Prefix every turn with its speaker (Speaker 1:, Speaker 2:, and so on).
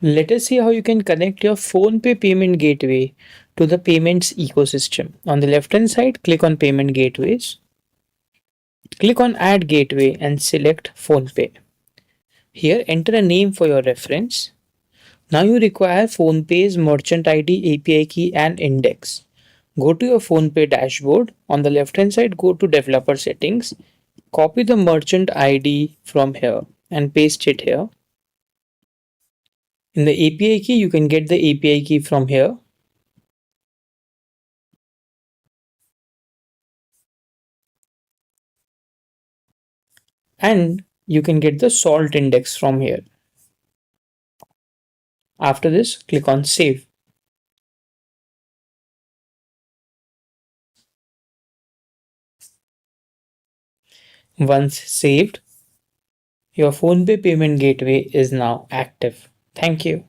Speaker 1: Let us see how you can connect your PhonePe Payment Gateway to the payments ecosystem. On the left hand side, click on Payment Gateways. Click on Add Gateway and select PhonePe. Here, enter a name for your reference. Now you require PhonePe's merchant ID, API key, and index. Go to your PhonePe dashboard. On the left hand side, go to Developer Settings. Copy the merchant ID from here and paste it here. In the API key, you can get the API key from here. And you can get the salt index from here. After this, click on Save. Once saved, your PhonePe payment gateway is now active. Thank you.